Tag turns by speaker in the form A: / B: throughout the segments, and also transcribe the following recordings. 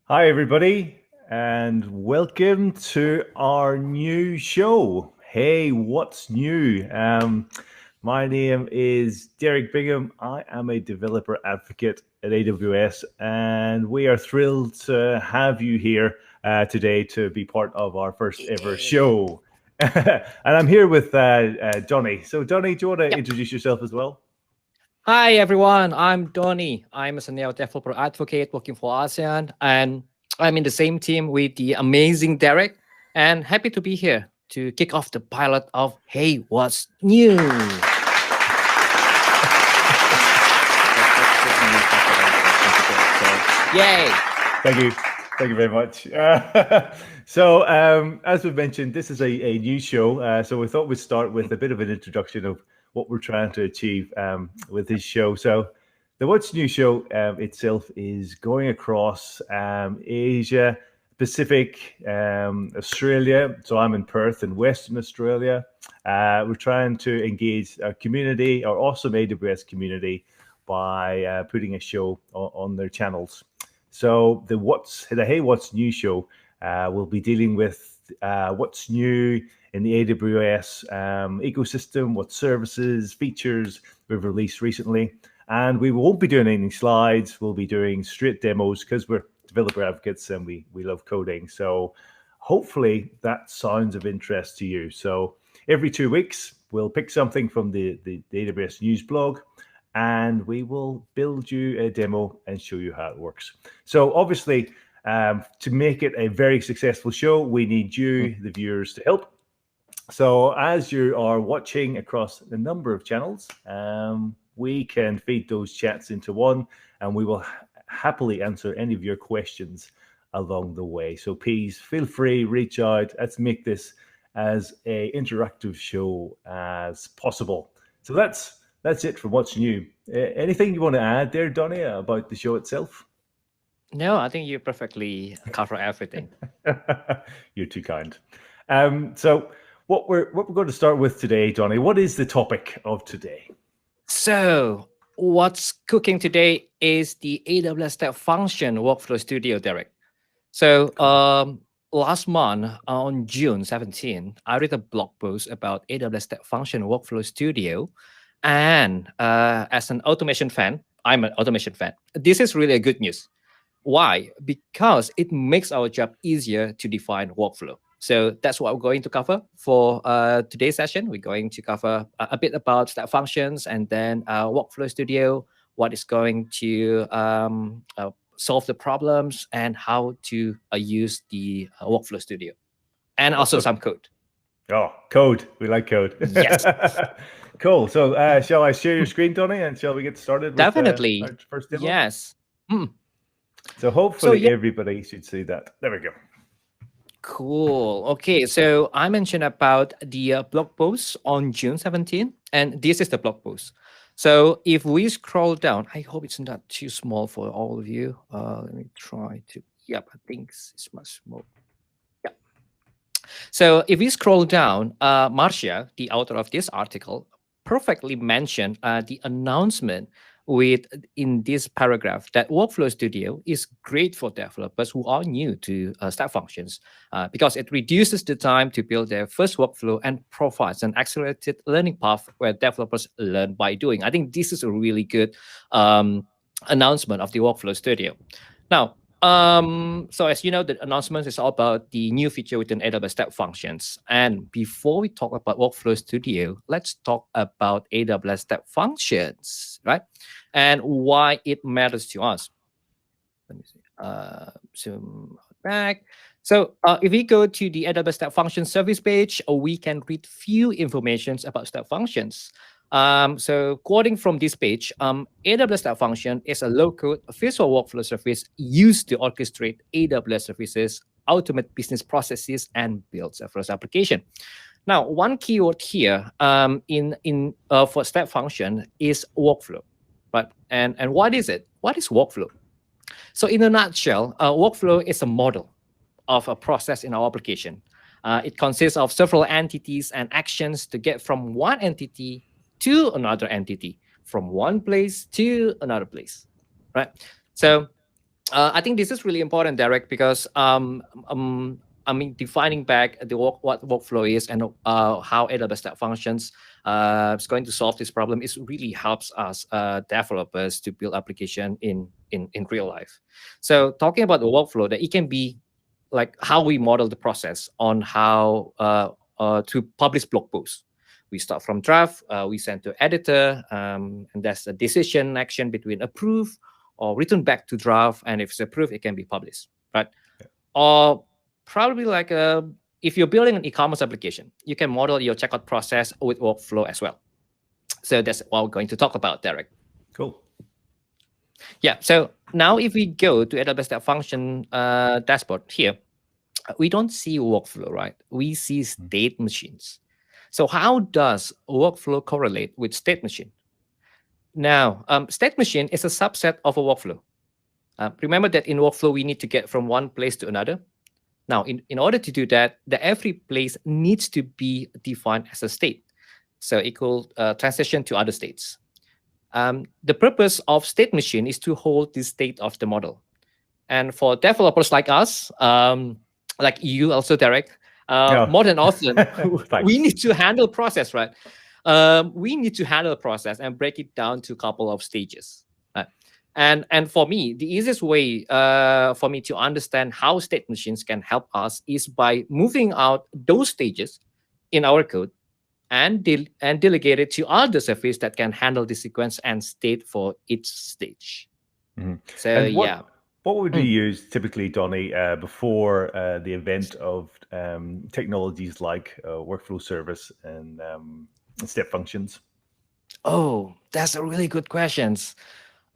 A: Hi, everybody, and welcome to our new show. Hey, what's new? My name is Derek Bingham. I am a developer advocate at AWS, and we are thrilled to have you here today to be part of our first ever
B: Yay.
A: show. And I'm here with Donnie. So, Donnie, do you want to
B: Yep.
A: introduce yourself as well?
B: Hi, everyone. I'm Donnie. I'm a senior developer advocate working for ASEAN, and I'm in the same team with the amazing Derek, and happy to be here to kick off the pilot of Hey, What's New? Let's put some new stuff into there. So, yay.
A: Thank you. Thank you very much. As we mentioned, this is a new show. So, we thought we'd start with a bit of an introduction of what we're trying to achieve with this show. So, the What's New show itself is going across Asia, Pacific, Australia. So, I'm in Perth in Western Australia. We're trying to engage our community, our awesome AWS community, by putting a show on their channels. So the Hey What's New show will be dealing with what's new in the AWS ecosystem, what services, features we've released recently. And we won't be doing any slides. We'll be doing straight demos because we're developer advocates and we love coding. So hopefully that sounds of interest to you. So every 2 weeks, we'll pick something from the AWS news blog, and we will build you a demo and show you how it works. So obviously, to make it a very successful show, we need you, the viewers, to help. So as you are watching across a number of channels, we can feed those chats into one, and we will happily answer any of your questions along the way. So please feel free, reach out. Let's make this as a interactive show as possible. So that's it from what's new. Anything you want to add there, Donnie, about the show itself?
B: No, I think you perfectly cover everything.
A: You're too kind. So what we're going to start with today, Donnie, what is the topic of today?
B: So, what's cooking today is the AWS Step Function Workflow Studio, Derek. So, last month on June 17, I read a blog post about AWS Step Function Workflow Studio. And as an automation fan, I'm an automation fan. This is really a good news. Why? Because it makes our job easier to define workflow. So that's what we're going to cover for today's session. We're going to cover a bit about Step Functions and then Workflow Studio, what is going to solve the problems, and how to use the Workflow Studio, and also
A: Awesome.
B: some code.
A: Oh, code. We like code.
B: Yes.
A: Cool. So shall I share your screen, Donnie, and shall we get started with
B: Definitely.
A: our first demo?
B: Yes.
A: So hopefully everybody should see that. There we go.
B: Cool. Okay, so I mentioned about the blog post on June 17, and this is the blog post. So if we scroll down, I hope it's not too small for all of you. Let me try to, yep, I think it's much more. Yeah. So if we scroll down, Marcia, the author of this article, perfectly mentioned the announcement in this paragraph that Workflow Studio is great for developers who are new to Step Functions because it reduces the time to build their first workflow and provides an accelerated learning path where developers learn by doing. I think this is a really good announcement of the Workflow Studio. Now, so as you know, the announcement is all about the new feature within AWS Step Functions. And before we talk about Workflow Studio, let's talk about AWS Step Functions, right? And why it matters to us. Let me see. Zoom back. So if we go to the AWS Step Functions service page, we can read few informations about Step Functions. So quoting from this page, AWS Step Function is a low-code visual workflow service used to orchestrate AWS services, automate business processes, and build serverless application. Now, one keyword here for Step Function is workflow, right? And what is it? What is workflow? So in a nutshell, workflow is a model of a process in our application. It consists of several entities and actions to get from one entity to another entity, from one place to another place, right? So I think this is really important, Derek, because defining back what workflow is and how AWS Step Functions is going to solve this problem is really helps us developers to build application in real life. So talking about the workflow, that it can be like how we model the process on how to publish blog posts. We start from draft, we send to editor, and that's a decision action between approve or return back to draft, and if it's approved, it can be published, right? Or probably like if you're building an e-commerce application, you can model your checkout process with workflow as well. So that's what we're going to talk about, Derek.
A: Cool.
B: Yeah. So now if we go to AWS Step Function dashboard here, we don't see workflow, right? We see state machines. So how does workflow correlate with state machine? Now, state machine is a subset of a workflow. Remember that in workflow, we need to get from one place to another. Now, in order to do that, every place needs to be defined as a state. So it will transition to other states. The purpose of state machine is to hold the state of the model. And for developers like us, like you also, Derek, more than often, we need to handle process, right? We need to handle the process and break it down to a couple of stages. And for me, the easiest way for me to understand how state machines can help us is by moving out those stages in our code and delegate it to other service that can handle the sequence and state for each stage.
A: Mm-hmm.
B: So
A: what would you use typically, Donnie, before the event of technologies like workflow service and step functions?
B: Oh, that's a really good question.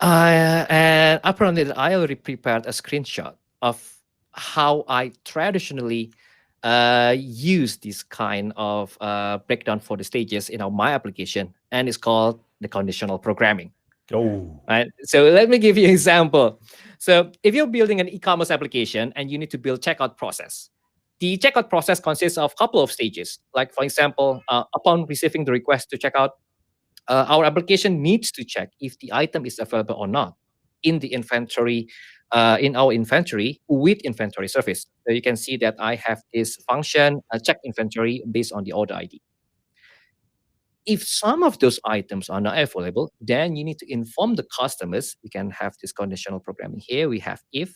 B: And apparently, I already prepared a screenshot of how I traditionally use this kind of breakdown for the stages in my application, and it's called the conditional programming.
A: Oh,
B: right. So let me give you an example. So if you're building an e-commerce application and you need to build checkout process, the checkout process consists of a couple of stages. Like for example, upon receiving the request to check out, our application needs to check if the item is available or not in the inventory, in our inventory with inventory service. So you can see that I have this function, check inventory based on the order ID. If some of those items are not available, then you need to inform the customers. We can have this conditional programming here. We have if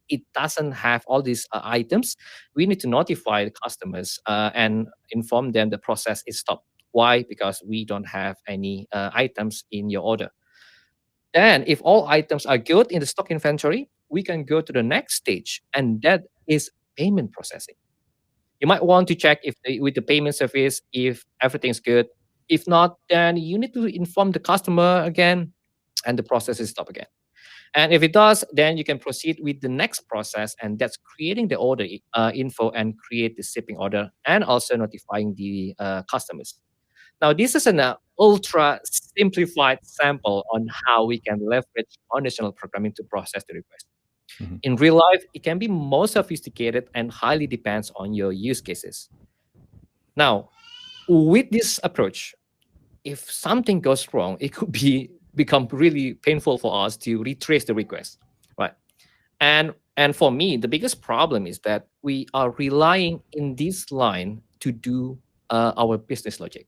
B: it doesn't have all these items, we need to notify the customers and inform them the process is stopped. Why? Because we don't have any items in your order. Then if all items are good in the stock inventory, we can go to the next stage, and that is payment processing. You might want to check if with the payment service if everything's good. If not, then you need to inform the customer again, and the process is stopped again. And if it does, then you can proceed with the next process, and that's creating the order info and create the shipping order, and also notifying the customers. Now, this is an ultra simplified sample on how we can leverage conditional programming to process the request. Mm-hmm. In real life, it can be more sophisticated and highly depends on your use cases. Now, with this approach, if something goes wrong, it could become really painful for us to retrace the request, right? And for me, the biggest problem is that we are relying in this line to do our business logic.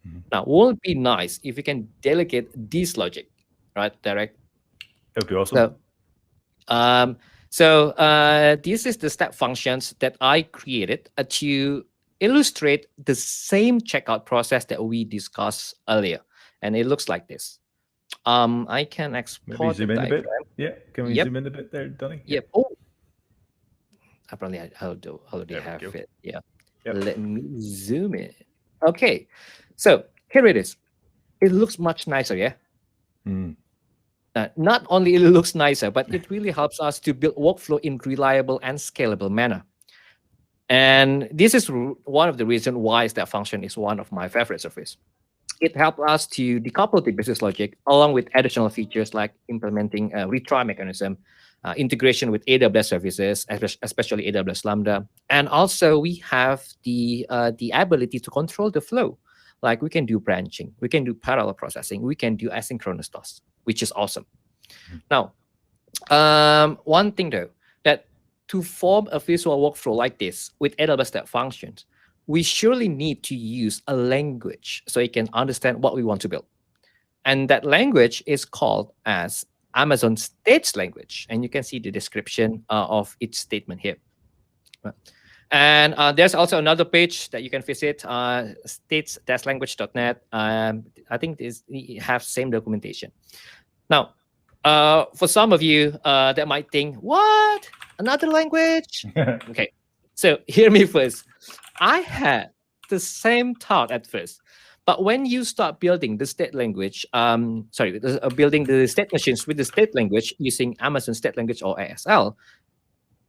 B: Mm-hmm. Now, won't it be nice if we can delegate this logic, right, Derek?
A: That would be awesome.
B: So this is the step functions that I created to illustrate the same checkout process that we discussed earlier, and it looks like this. I can export.
A: Maybe zoom in a bit. Yeah, can we zoom in a bit there, Donnie?
B: Yep. Oh, apparently I already have it. Yeah. Yep. Let me zoom in. Okay, so here it is. It looks much nicer, yeah. Not only it looks nicer, but it really helps us to build workflow in reliable and scalable manner. And this is one of the reasons why Step Function is one of my favorite services. It helps us to decouple the business logic along with additional features like implementing a retry mechanism, integration with AWS services, especially AWS Lambda. And also we have the ability to control the flow. Like we can do branching, we can do parallel processing, we can do asynchronous tasks, which is awesome. Now, One thing though, that to form a visual workflow like this with AWS Step Functions, we surely need to use a language so it can understand what we want to build. And that language is called as Amazon State Language. And you can see the description of each statement here. And there's also another page that you can visit, states-language.net. I think it has same documentation. Now, for some of you that might think, what? Another language? Okay, so hear me first. I had the same thought at first. But when you start building the state language, building the state machines with the state language using Amazon State Language or ASL,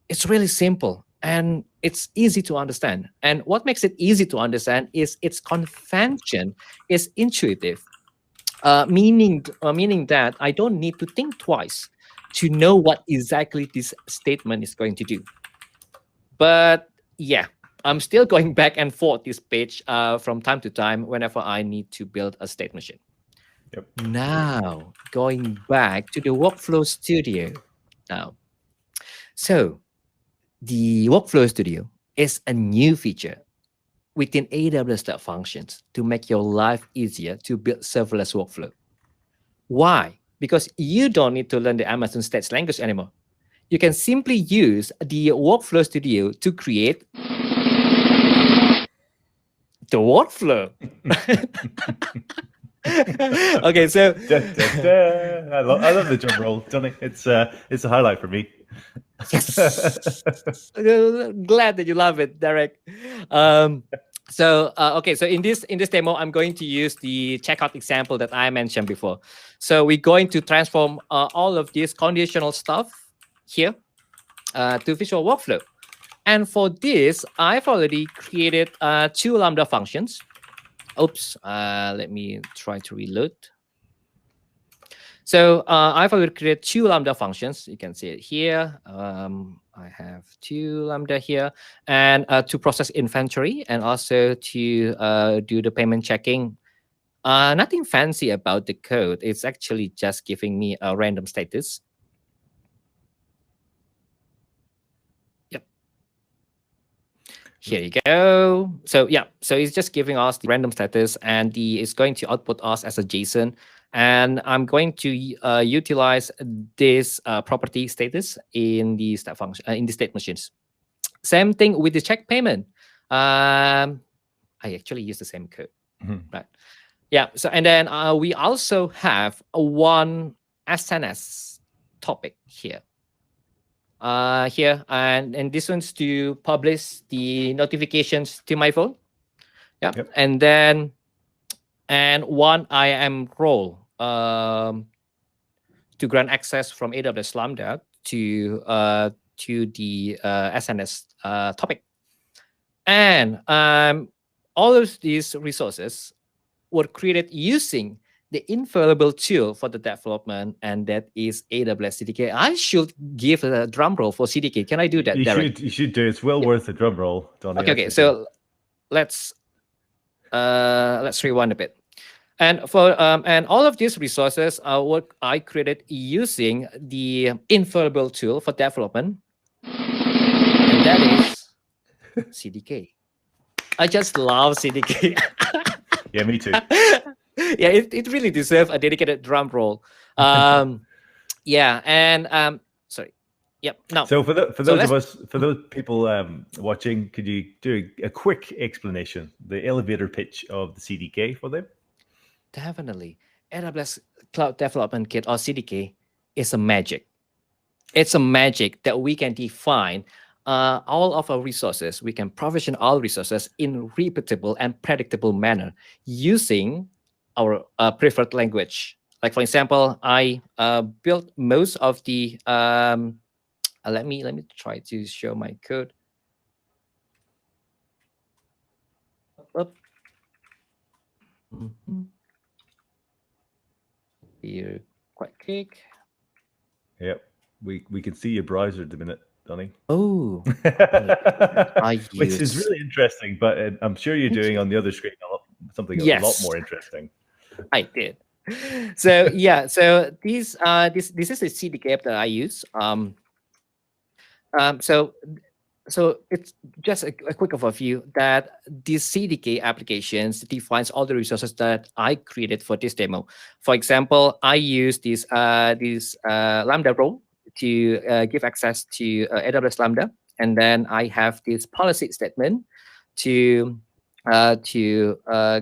B: it's really simple and it's easy to understand. And what makes it easy to understand is its convention is intuitive, meaning that I don't need to think twice to know what exactly this statement is going to do. But yeah, I'm still going back and forth this page from time to time whenever I need to build a state machine.
A: Yep.
B: Now, going back to the Workflow Studio. Now, so the Workflow Studio is a new feature within AWS Step Functions to make your life easier to build serverless workflow. Why? Because you don't need to learn the Amazon State Language anymore. You can simply use the Workflow Studio to create the workflow. Okay, so
A: I love the drum roll, Donnie. It's a highlight for me.
B: Yes. Glad that you love it, Derek. Okay, so in this demo, I'm going to use the checkout example that I mentioned before. So we're going to transform all of this conditional stuff here to visual workflow. And for this, I've already created 2 Lambda functions. Oops, let me try to reload. So I've already created 2 Lambda functions. You can see it here. I have 2 Lambda here, and to process inventory and also to do the payment checking. Nothing fancy about the code. It's actually just giving me a random status. Yep. Here you go. So yeah, so it's just giving us the random status, and it's going to output us as a JSON. And I'm going to utilize this property status in the step function in the state machines. Same thing with the check payment. I actually use the same code, right? Yeah. So and then we also have one SNS topic here. And this one's to publish the notifications to my phone. Yeah. Yep. And then one IAM role to grant access from AWS Lambda to the SNS topic. And all of these resources were created using the infallible tool for the development, and that is AWS CDK. I should give a drum roll for CDK. Can I do that, Derek?
A: You should do. It's well worth a drum roll, Donnie.
B: Okay. So let's rewind a bit. And for and all of these resources are what I created using the infallible tool for development, and that is CDK. I just love CDK.
A: Yeah, me too.
B: Yeah, it really deserves a dedicated drum roll. Yeah, and sorry. Yep. Now,
A: so for those people watching, could you do a quick explanation, the elevator pitch of the CDK for them?
B: Definitely. AWS Cloud Development Kit or CDK is a magic. It's a magic that we can define all of our resources. We can provision all resources in repeatable and predictable manner using our preferred language. Like for example, I built most of the. Let me try to show my code. Here, quite quick.
A: Yep, we can see your browser at the minute, Donnie.
B: Oh,
A: which is really interesting. But I'm sure you're doing on the other screen something a lot more interesting.
B: I did. So yeah, so this is a CDK app that I use. So it's just a quick overview that these CDK applications defines all the resources that I created for this demo. For example, I use this Lambda role to give access to AWS Lambda, and then I have this policy statement to uh, to uh,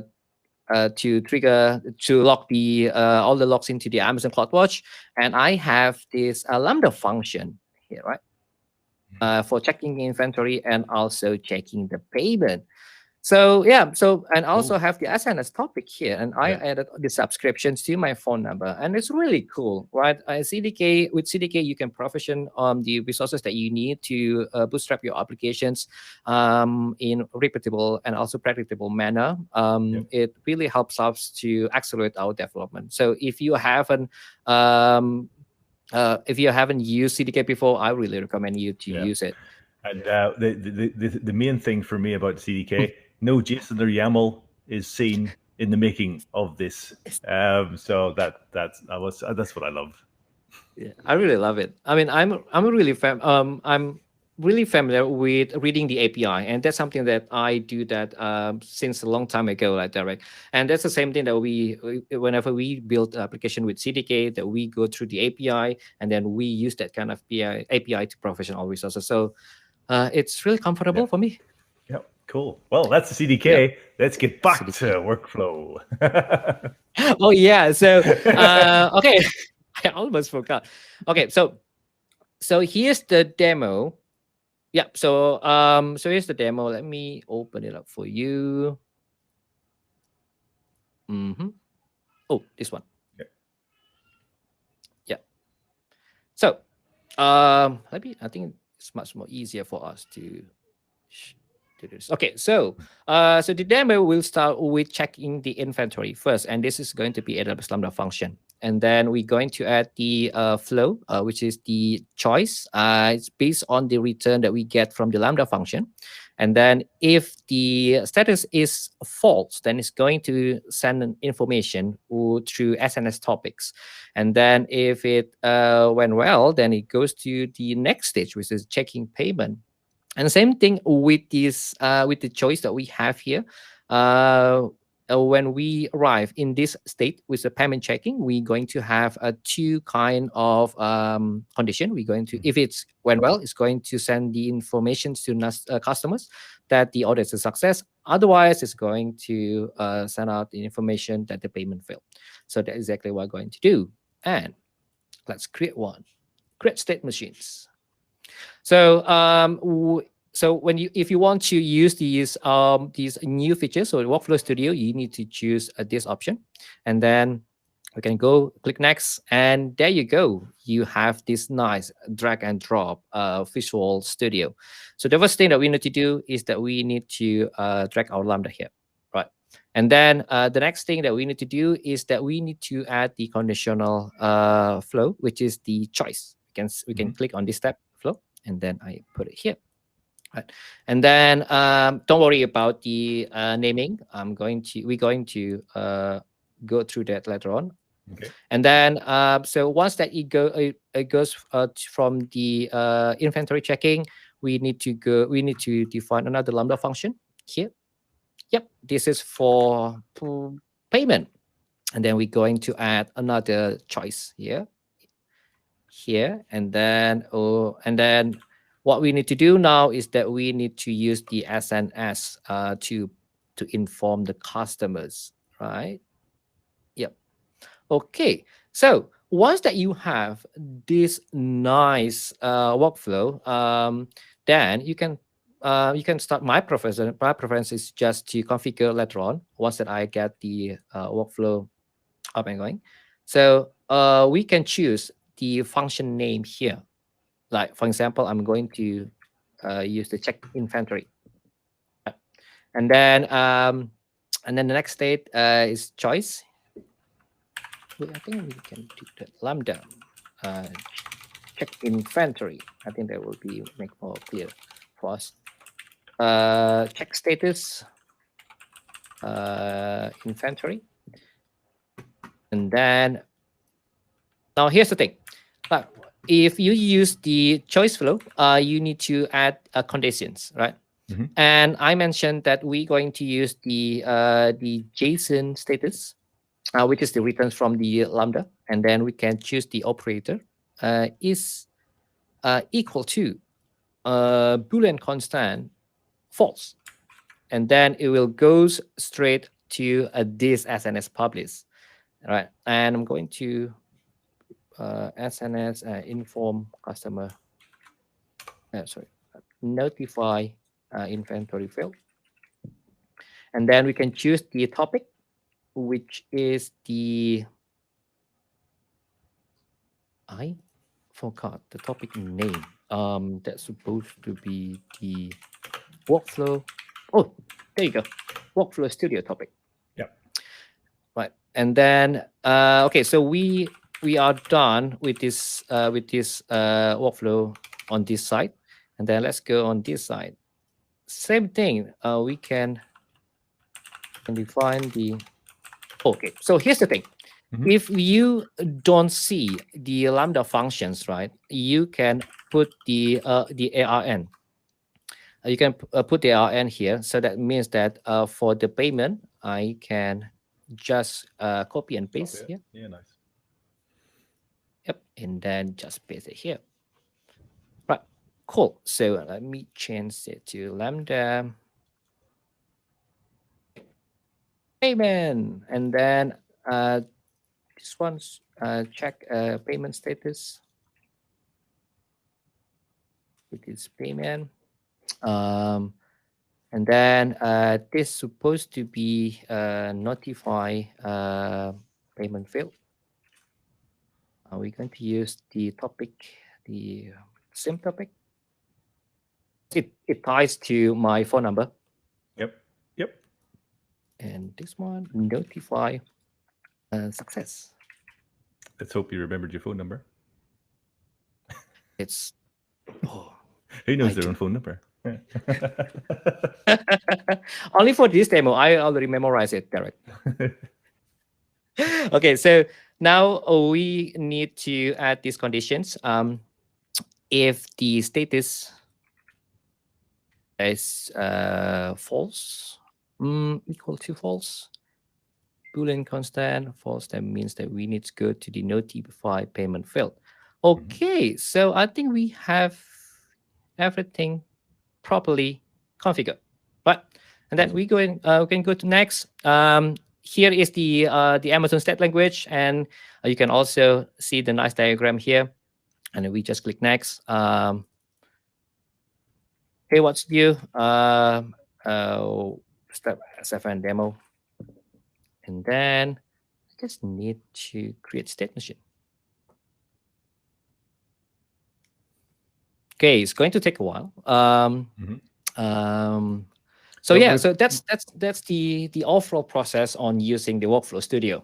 B: to log the all the logs into the Amazon CloudWatch, and I have this Lambda function here, right? For checking inventory and also checking the payment. So yeah, so and also
A: Cool.
B: have the SNS topic here, and I
A: Yeah.
B: added the subscriptions to my phone number, and it's really cool, right? CDK with CDK you can provision the resources that you need to bootstrap your applications in repeatable and also predictable manner.
A: Yep.
B: It really helps us to accelerate our development. So um, if you haven't used CDK before, I really recommend you to
A: Yeah.
B: use it.
A: And the main thing for me about CDK, no JSON or YAML is seen in the making of this. So that's what I love.
B: Yeah, I really love it. I mean, I'm really familiar with reading the API, and that's something that I do that since a long time ago, like direct. And that's the same thing that whenever we build an application with CDK, that we go through the API, and then we use that kind of API to provision all resources. So it's really comfortable
A: Yeah.
B: for me.
A: Yep. Cool. Well, that's the CDK.
B: Yep.
A: Let's get back
B: CDK.
A: to workflow.
B: Oh yeah. So okay, I almost forgot. Okay, so here's the demo. Yeah. So here's the demo. Let me open it up for you. Oh, this one.
A: Okay.
B: Yeah. So I think it's much more easier for us to do this. Okay, so so the demo will start with checking the inventory first, and this is going to be AWS Lambda function. And then we're going to add the flow, which is the choice. It's based on the return that we get from the Lambda function. And then if the status is false, then it's going to send an information through SNS topics. And then if it went well, then it goes to the next stage, which is checking payment. And same thing with this with the choice that we have here. When we arrive in this state with the payment checking, we're going to have two kind of condition. We're going to, if it's went well, it's going to send the information to customers that the order is a success. Otherwise, it's going to send out the information that the payment failed. So that's exactly what we're going to do. And let's create one. Create state machines. So so if you want to use these new features, so Workflow Studio, you need to choose this option, and then we can go click next, and there you go. You have this nice drag and drop Visual Studio. So the first thing that we need to do is that we need to drag our Lambda here, right? And then the next thing that we need to do is that we need to add the conditional flow, which is the choice. We can click on this tab flow, and then I put it here. Right. And then don't worry about the naming. We're going to go through that later on.
A: Okay.
B: And then so once that it goes from the inventory checking, we need to define another Lambda function here. Yep, this is for payment. And then we're going to add another choice here, and then what we need to do now is that we need to use the SNS to inform the customers, right? Yep. Okay. So once that you have this nice workflow, then you can start. My preference is just to configure later on once that I get the workflow up and going. So we can choose the function name here. Like, for example, I'm going to use the check inventory. And then the next state is choice. I think we can do the Lambda check inventory. I think that will make more clear for us. Check status inventory. And then now here's the thing. If you use the choice flow, you need to add conditions, right? And I mentioned that we're going to use the JSON status, which is the returns from the Lambda, and then we can choose the operator is equal to Boolean constant false, and then it will go straight to this SNS publish, right? And I'm going to SNS inform customer. Sorry, notify inventory failed, and then we can choose the topic, which is the I forgot the topic name. That's supposed to be the workflow. Oh, there you go, Workflow Studio topic.
A: Yep.
B: Right, and then okay, so we are done with this workflow on this side, and then let's go on this side. Same thing. We can define the. Okay, so here's the thing. If you don't see the Lambda functions, right, you can put the ARN. You can put the ARN here. So that means that for the payment, I can just copy and paste here.
A: Yeah, nice.
B: Yep, and then just paste it here. Right, cool. So let me change it to Lambda payment, and then this one's check payment status. It is payment, and then this is supposed to be notify payment failed. We're going to use the topic, the same topic. It ties to my phone number.
A: Yep.
B: And this one, notify success.
A: Let's hope you remembered your phone number.
B: It's
A: who knows their own phone number?
B: Only for this demo, I already memorized it, Derek. Okay, so now we need to add these conditions. If the status is false, equal to false, Boolean constant false, that means that we need to go to the notify payment failed. Okay, so I think we have everything properly configured. Right, and then we can go to next. Here is the Amazon State Language, and you can also see the nice diagram here. And then we just click next. Hey, what's new? Step 7 demo. And then I just need to create state machine. Okay, it's going to take a while. So yeah, so that's the overall process on using the Workflow Studio.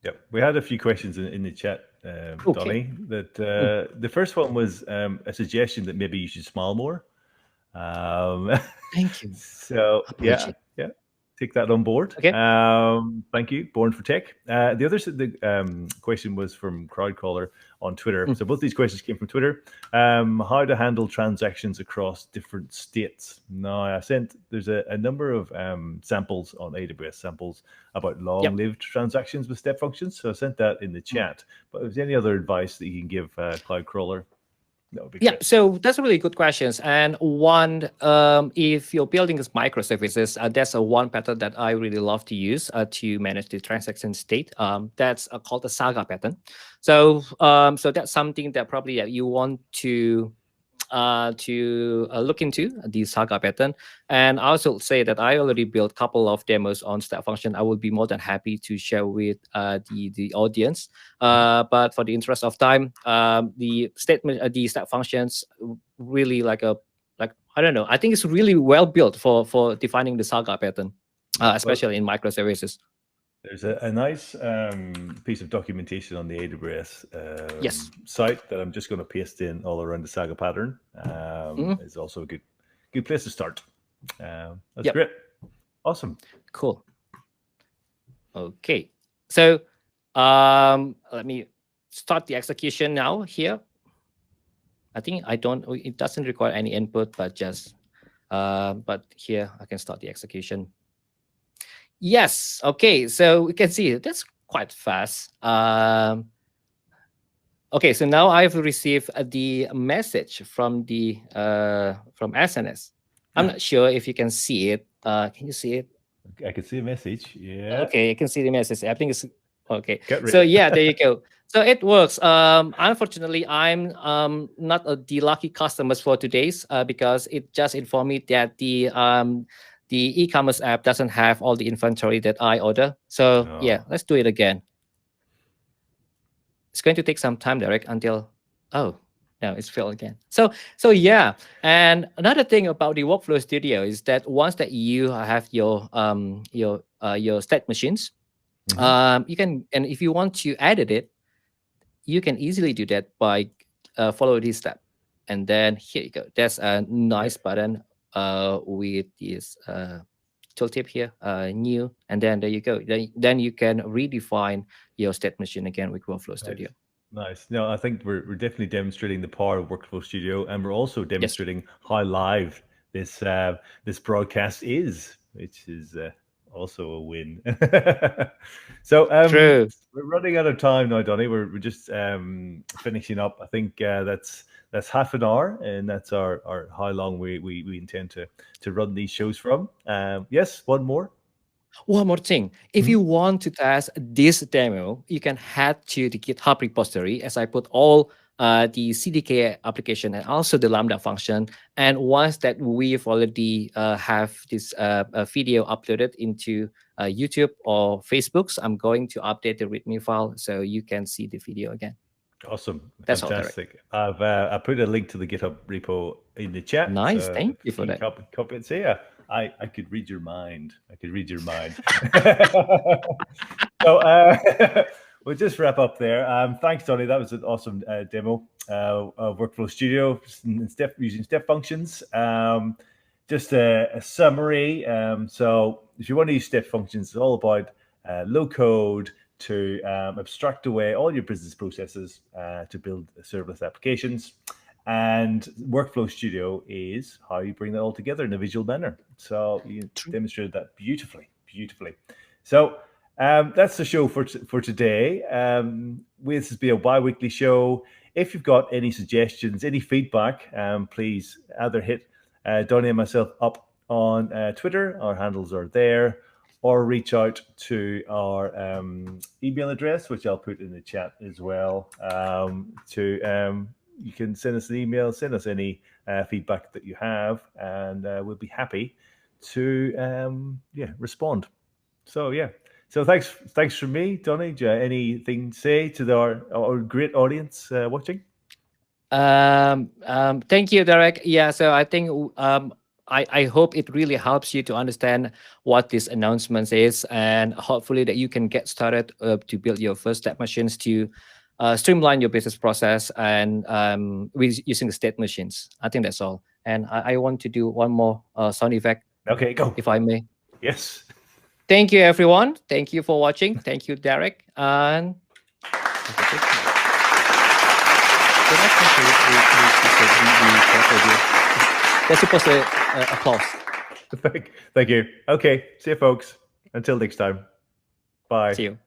A: Yep, we had a few questions in the chat, Donnie. That the first one was a suggestion that maybe you should smile more.
B: Thank you.
A: So yeah, take that on board.
B: Okay.
A: Thank you, Born for Tech. The other question was from Crowdcaller on Twitter. So both these questions came from Twitter. How to handle transactions across different states. Now, there's a number of samples on AWS samples about long-lived transactions with step functions. So I sent that in the chat. But if there's any other advice that you can give Cloudcrawler, that would be great.
B: So that's a really good questions. And one, if you're building this microservices, that's one pattern that I really love to use to manage the transaction state. That's called the Saga pattern. So so that's something that probably you want to look into, the Saga pattern. And I also say that I already built a couple of demos on step function. I would be more than happy to share with the audience. But for the interest of time, the step functions really I don't know. I think it's really well built for defining the Saga pattern, especially in microservices.
A: There's a nice piece of documentation on the AWS site that I'm just going to paste in all around the Saga pattern. It's also a good place to start. That's great. Awesome.
B: Cool. Okay. So Let me start the execution now here. I think it doesn't require any input, but just, but here I can start the execution. Yes, okay, so we can see that's quite fast. Okay, so now I've received the message from the from SNS. I'm not sure if you can see it. Can you see it?
A: I can see a message. Yeah.
B: Okay, you can see the message. I think it's okay. So yeah, there you go. So it works. Unfortunately, I'm not the lucky customers for today's because it just informed me that the e-commerce app doesn't have all the inventory that I order. So yeah, let's do it again. It's going to take some time, Derek, until no, it's failed again. So yeah, and another thing about the Workflow Studio is that once that you have your state machines, you can, and if you want to edit it, you can easily do that by follow this step, and then here you go. There's a nice button with this tooltip here, new, and then there you go. Then you can redefine your state machine again with Workflow Studio.
A: Nice. No, I think we're definitely demonstrating the power of Workflow Studio, and we're also demonstrating how live this this broadcast is, which is also a win. So
B: True.
A: We're running out of time now, Donnie. We're just finishing up. I think that's half an hour, and that's our how long we intend to run these shows from. Yes, one more
B: thing. If you want to test this demo, you can head to the GitHub repository, as I put all the CDK application and also the Lambda function. And once that we've already have this video uploaded into YouTube or Facebook, so I'm going to update the README file so you can see the video again.
A: Awesome.
B: That's
A: fantastic. I put a link to the GitHub repo in the chat.
B: Nice, thank you for that.
A: Copy and say, yeah, I could read your mind. So we'll just wrap up there. Thanks, Donnie. That was an awesome demo of Workflow Studio using step functions. Just a summary. So if you want to use step functions, it's all about low code to abstract away all your business processes to build serverless applications. And Workflow Studio is how you bring that all together in a visual manner. So you demonstrated that beautifully. So that's the show for today. This will be a bi-weekly show. If you've got any suggestions, any feedback, please either hit Donnie and myself up on Twitter. Our handles are there. Or reach out to our email address, which I'll put in the chat as well. You can send us an email, send us any feedback that you have, and we'll be happy to respond. So thanks from me, Donnie. Anything to say to our great audience watching?
B: Thank you, Derek. Yeah, so I think I hope it really helps you to understand what this announcement is, and hopefully that you can get started to build your first step machines to streamline your business process and with using the state machines. I think that's all. And I want to do one more sound effect.
A: Okay, go.
B: If I may.
A: Yes.
B: Thank you, everyone. Thank you for watching. Thank you, Derek. And they're supposed to applause.
A: Thank you. Okay. See you, folks. Until next time. Bye.
B: See you.